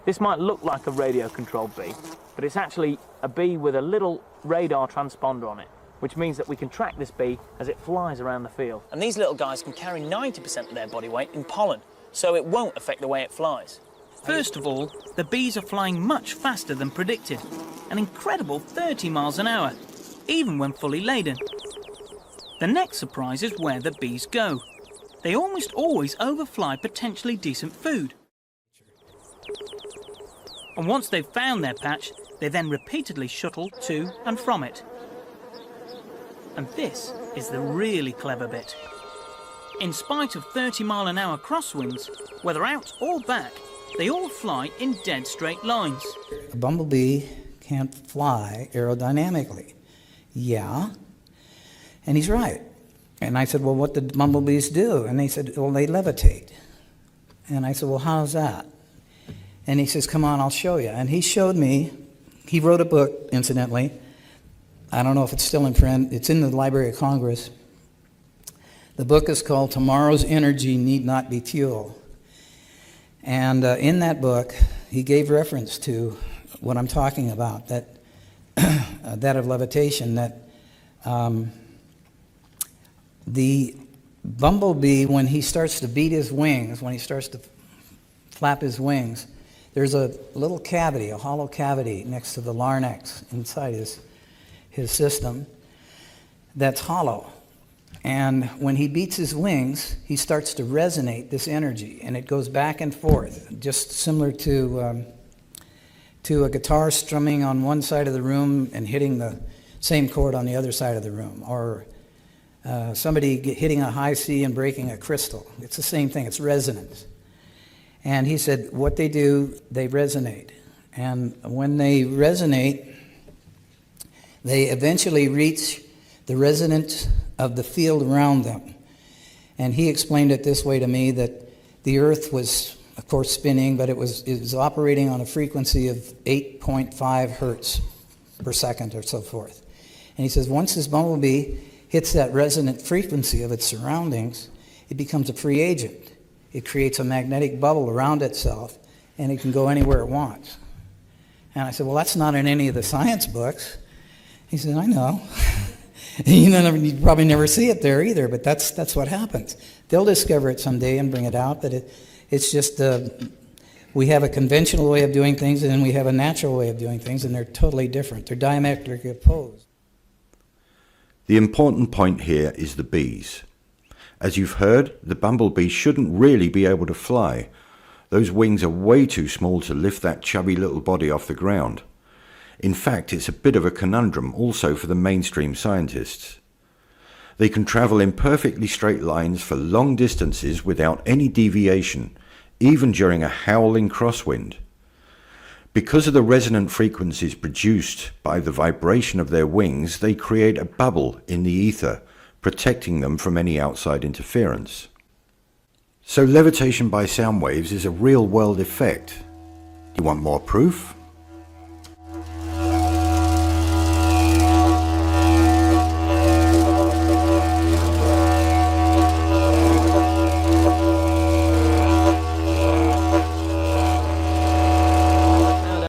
This might look like a radio-controlled bee, but it's actually a bee with a little radar transponder on it, which means that we can track this bee as it flies around the field. And these little guys can carry 90% of their body weight in pollen, so it won't affect the way it flies. First of all, the bees are flying much faster than predicted, an incredible 30 miles an hour, even when fully laden. The next surprise is where the bees go. They almost always overfly potentially decent food. And once they've found their patch, they then repeatedly shuttle to and from it. And this is the really clever bit. In spite of 30-mile-an-hour crosswinds, whether out or back, they all fly in dead straight lines. A bumblebee can't fly aerodynamically. Yeah, and he's right. And I said, well, what did bumblebees do? And they said, well, they levitate. And I said, well, how's that? And he says, come on, I'll show you. And he showed me, he wrote a book, incidentally. I don't know if it's still in print. It's in the Library of Congress. The book is called Tomorrow's Energy Need Not Be Fuel. And in that book, he gave reference to what I'm talking about, that, that of levitation, that the bumblebee, when he starts to beat his wings, when he starts to flap his wings, there's a little cavity, a hollow cavity next to the larynx inside his system that's hollow. And when he beats his wings, he starts to resonate this energy, and it goes back and forth, just similar to a guitar strumming on one side of the room and hitting the same chord on the other side of the room, or somebody hitting a high C and breaking a crystal. It's the same thing, it's resonance. And he said, what they do, they resonate. And when they resonate, they eventually reach the resonance of the field around them. And he explained it this way to me, that the Earth was, of course, spinning, but it was operating on a frequency of 8.5 hertz per second or so forth. And he says, once this bumblebee hits that resonant frequency of its surroundings, it becomes a free agent. It creates a magnetic bubble around itself, and it can go anywhere it wants. And I said, well, that's not in any of the science books. He said, I know. You probably never see it there either, but that's what happens. They'll discover it someday and bring it out, but it's just we have a conventional way of doing things, and then we have a natural way of doing things, and they're totally different. They're diametrically opposed. The important point here is the bees. As you've heard, the bumblebee shouldn't really be able to fly. Those wings are way too small to lift that chubby little body off the ground. In fact, it's a bit of a conundrum also for the mainstream scientists. They can travel in perfectly straight lines for long distances without any deviation, even during a howling crosswind. Because of the resonant frequencies produced by the vibration of their wings, they create a bubble in the ether, protecting them from any outside interference. So levitation by sound waves is a real-world effect. You want more proof?